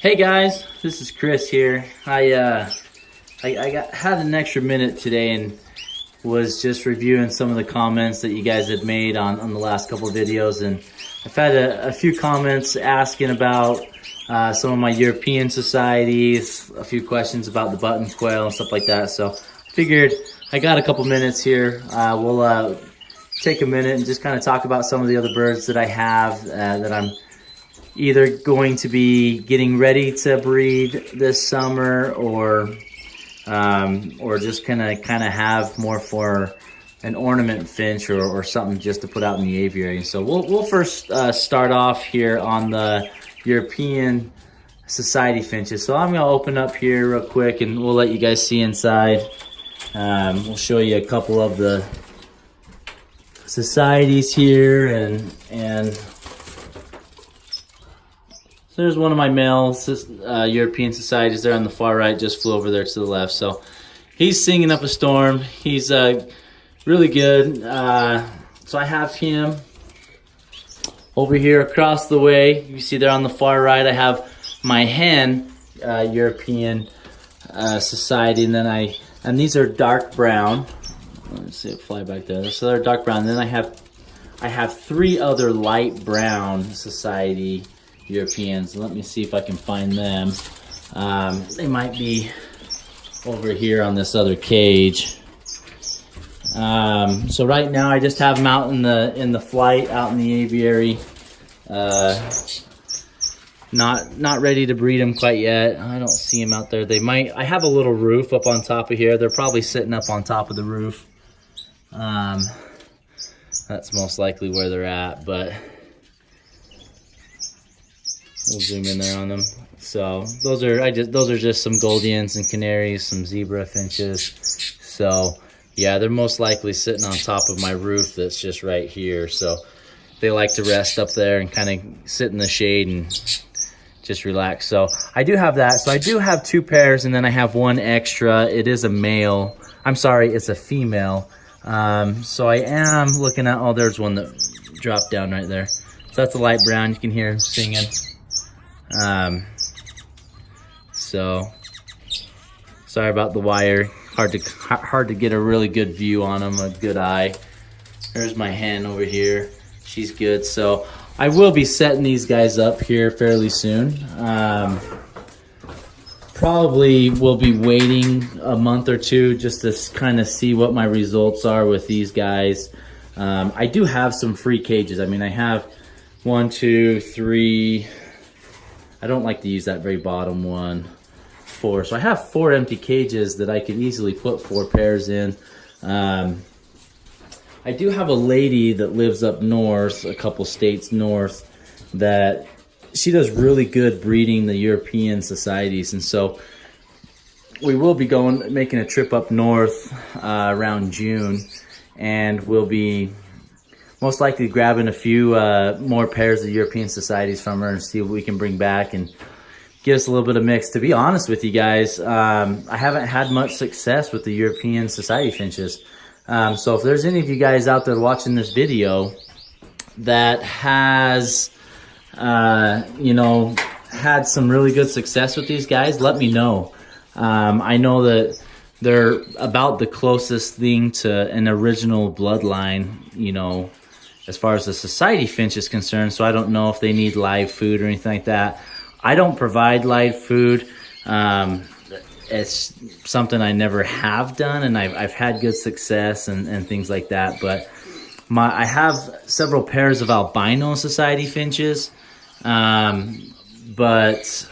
Hey guys, this is Chris here. I had an extra minute today and was just reviewing some of the comments that you guys had made on the last couple of videos, and I've had a few comments asking about some of my European societies, a few questions about the button quail and stuff like that. So I figured I got a couple minutes here. We'll take a minute and just kind of talk about some of the other birds that I have that I'm either going to be getting ready to breed this summer, or just kind of have more for an ornament finch or something just to put out in the aviary. So we'll first start off here on the European society finches. So I'm gonna open up here real quick and we'll let you guys see inside. We'll show you a couple of the societies here, and so there's one of my male European societies there on the far right, just flew over there to the left. So he's singing up a storm. He's really good. So I have him over here across the way. You see there on the far right, I have my hen European society, and these are dark brown. Let's see it fly back there. So they're dark brown. Then I have three other light brown society Europeans. Let me see if I can find them. They might be over here on this other cage. So right now I just have them out in the flight, out in the aviary. Not ready to breed them quite yet. I don't see them out there. They might. I have a little roof up on top of here. They're probably sitting up on top of the roof. That's most likely where they're at, but we'll zoom in there on them. So those are just some Goldians and canaries, some zebra finches. So yeah, they're most likely sitting on top of my roof that's just right here. So they like to rest up there and kind of sit in the shade and just relax. So I do have that. So I do have two pairs, and then I have one extra. It is a male. I'm sorry, it's a female. So I am looking at, oh, there's one that dropped down right there. So that's a light brown. You can hear him singing. So sorry about the wire. Hard to get a really good view on them, a good eye. There's my hen over here. She's good. So I will be setting these guys up here fairly soon. Probably will be waiting a month or two just to kind of see what my results are with these guys. I do have some free cages. I mean, I have 1, 2, 3. I don't like to use that very bottom one. 4. So I have 4 empty cages that I could easily put 4 pairs in. I do have a lady that lives up north, a couple states north, that she does really good breeding the European societies, and so we will be making a trip up north around June, and we'll be most likely grabbing a few more pairs of European societies from her and see what we can bring back and give us a little bit of mix. To be honest with you guys, I haven't had much success with the European society finches. So if there's any of you guys out there watching this video that has, had some really good success with these guys, let me know. I know that they're about the closest thing to an original bloodline, as far as the society finch is concerned. So I don't know if they need live food or anything like that. I don't provide live food. It's something I never have done, and I've had good success and things like that. But I have several pairs of albino society finches, but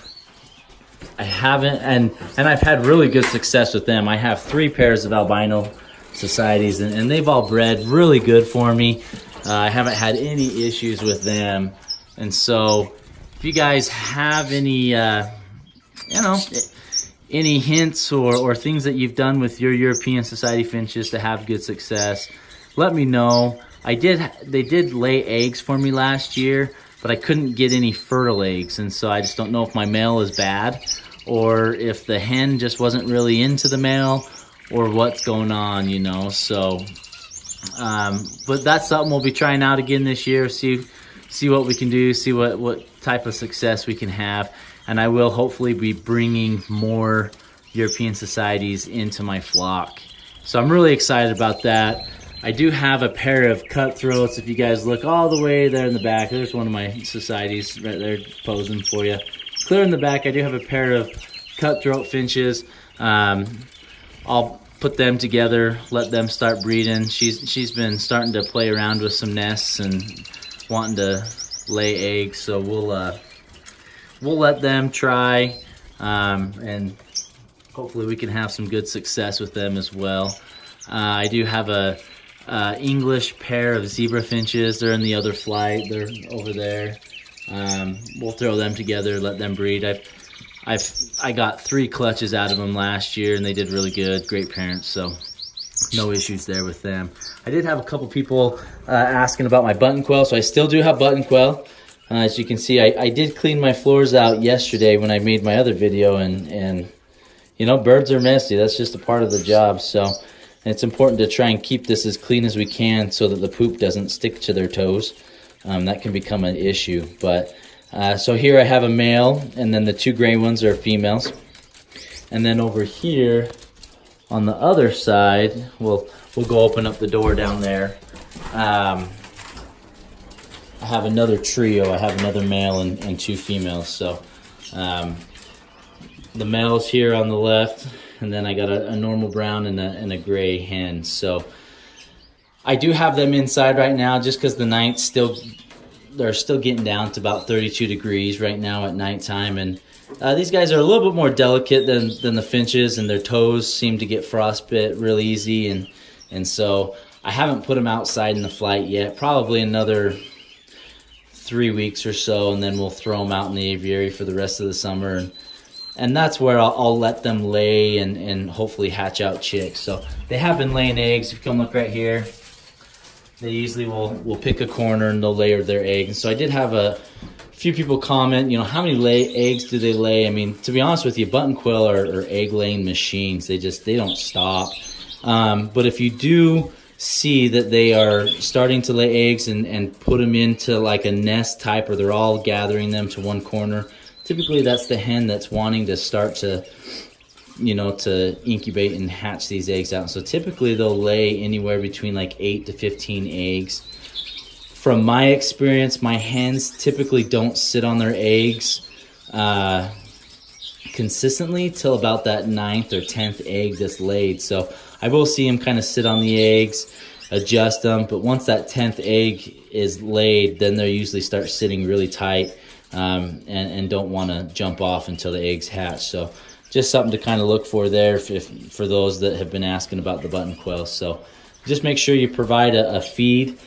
I haven't, and I've had really good success with them. I have 3 pairs of albino societies, and they've all bred really good for me. I haven't had any issues with them. And so if you guys have any, any hints or things that you've done with your European society finches to have good success, let me know. They did lay eggs for me last year, but I couldn't get any fertile eggs, and so I just don't know if my male is bad or if the hen just wasn't really into the male or what's going on, So but that's something we'll be trying out again this year. See what we can do. See what type of success we can have. And I will hopefully be bringing more European societies into my flock. So I'm really excited about that. I do have a pair of cutthroats. If you guys look all the way there in the back, there's one of my societies right there posing for you. Clear in the back, I do have a pair of cutthroat finches. I'll put them together, let them start breeding. She's been starting to play around with some nests and wanting to lay eggs, so we'll let them try, and hopefully we can have some good success with them as well. I do have a English pair of zebra finches. They're in the other flight. They're over there. We'll throw them together, let them breed. I got 3 clutches out of them last year, and they did really good. Great parents, so no issues there with them. I did have a couple people asking about my button quail, so I still do have button quail. As you can see, I did clean my floors out yesterday when I made my other video, and you know, birds are messy. That's just a part of the job, so it's important to try and keep this as clean as we can so that the poop doesn't stick to their toes. That can become an issue, but so here I have a male, and then the 2 gray ones are females. And then over here on the other side, we'll go open up the door down there. I have another trio. I have another male and 2 females. So the male's here on the left, and then I got a normal brown and a gray hen. So I do have them inside right now just because the nights they're still getting down to about 32 degrees right now at nighttime, and these guys are a little bit more delicate than the finches, and their toes seem to get frostbit real easy, and so I haven't put them outside in the flight yet. Probably another 3 weeks or so, and then we'll throw them out in the aviary for the rest of the summer, and that's where I'll let them lay and hopefully hatch out chicks. So they have been laying eggs. If you come look right here, they usually will pick a corner and they'll lay their eggs. So I did have a few people comment, you know, how many eggs do they lay? I mean, to be honest with you, button quail are egg laying machines. They don't stop. But if you do see that they are starting to lay eggs and put them into like a nest type, or they're all gathering them to one corner, typically that's the hen that's wanting to start to, you know, to incubate and hatch these eggs out. So typically they'll lay anywhere between like 8 to 15 eggs. From my experience, my hens typically don't sit on their eggs consistently till about that 9th or 10th egg that's laid. So I will see them kind of sit on the eggs, adjust them, but once that 10th egg is laid, then they usually start sitting really tight and don't want to jump off until the eggs hatch. So just something to kind of look for there for those that have been asking about the button quail. So just make sure you provide a feed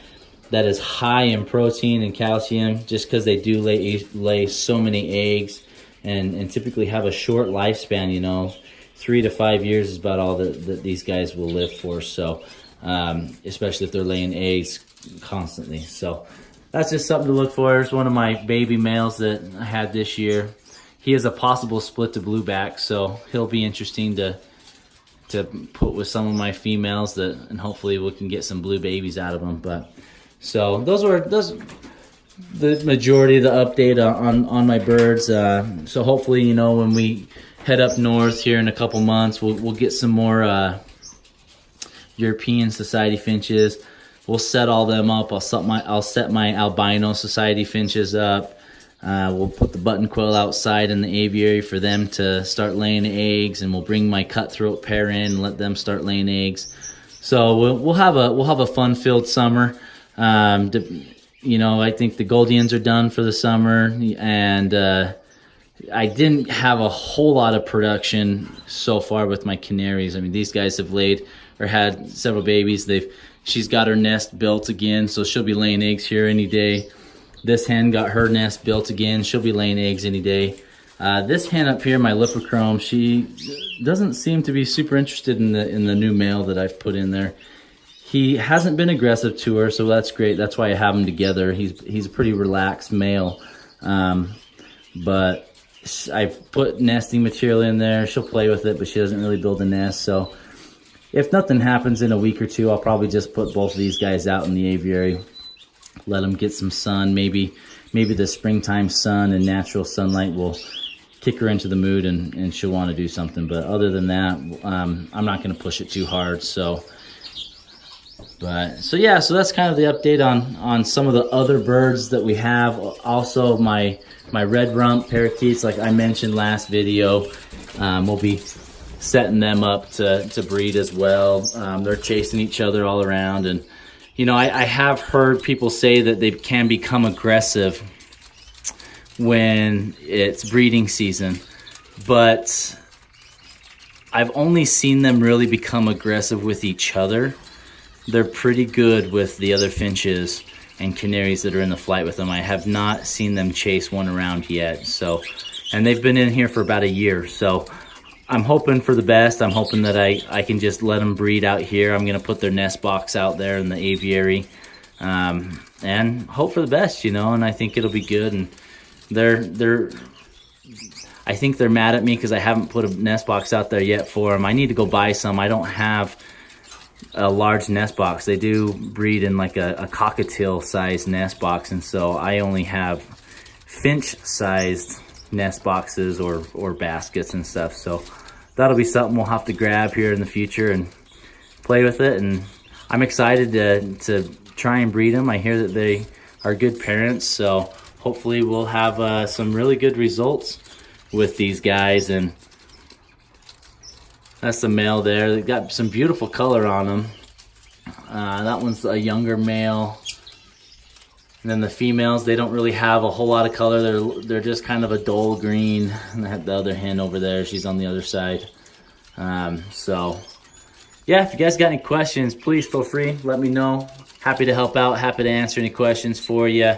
that is high in protein and calcium, just because they do lay so many eggs and typically have a short lifespan. You know, 3 to 5 years is about all that these guys will live for. So especially if they're laying eggs constantly. So that's just something to look for. There's one of my baby males that I had this year. He has a possible split to blueback, so he'll be interesting to put with some of my females, and hopefully we can get some blue babies out of them. But so those the majority of the update on my birds. So hopefully, you know, when we head up north here in a couple months, we'll get some more European society finches. We'll set all them up. I'll set my albino society finches up. We'll put the button quail outside in the aviary for them to start laying eggs, and we'll bring my cutthroat pair in and let them start laying eggs. So we'll have a fun-filled summer. You know, I think the Goldians are done for the summer, and I didn't have a whole lot of production so far with my canaries. I mean, these guys have laid or had several babies. She's got her nest built again, so she'll be laying eggs here any day. This hen got her nest built again. She'll be laying eggs any day. This hen up here, my Lipochrome, she doesn't seem to be super interested in the new male that I've put in there. He hasn't been aggressive to her, so that's great. That's why I have them together. He's a pretty relaxed male. But I've put nesting material in there. She'll play with it, but she doesn't really build a nest. So if nothing happens in a week or two, I'll probably just put both of these guys out in the aviary. Let them get some sun, maybe maybe the springtime sun and natural sunlight will kick her into the mood and she'll want to do something. But other than that, I'm not going to push it too hard. So yeah, so that's kind of the update on some of the other birds that we have. Also, my red rump parakeets, like I mentioned last video, we'll be setting them up to breed as well. They're chasing each other all around, and you know, I have heard people say that they can become aggressive when it's breeding season, but I've only seen them really become aggressive with each other. They're pretty good with the other finches and canaries that are in the flight with them. I have not seen them chase one around yet. So, and they've been in here for about a year. So I'm hoping for the best. I'm hoping that I can just let them breed out here. I'm gonna put their nest box out there in the aviary, and hope for the best, you know, and I think it'll be good. And I think they're mad at me because I haven't put a nest box out there yet for them. I need to go buy some. I don't have a large nest box. They do breed in like a cockatiel sized nest box, and so I only have finch sized nest boxes or baskets and stuff. So that'll be something we'll have to grab here in the future and play with it. And I'm excited to try and breed them. I hear that they are good parents, so hopefully we'll have some really good results with these guys. And that's the male there. They've got some beautiful color on them. That one's a younger male. And then the females, they don't really have a whole lot of color. They're just kind of a dull green. And I have the other hen over there. She's on the other side. So yeah, if you guys got any questions, please feel free. Let me know. Happy to help out. Happy to answer any questions for you.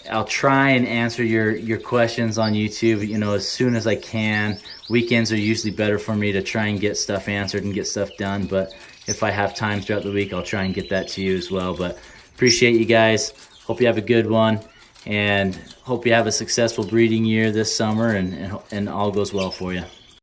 I'll try and answer your questions on YouTube, you know, as soon as I can. Weekends are usually better for me to try and get stuff answered and get stuff done. But if I have time throughout the week, I'll try and get that to you as well. But appreciate you guys. Hope you have a good one, and hope you have a successful breeding year this summer, and all goes well for you.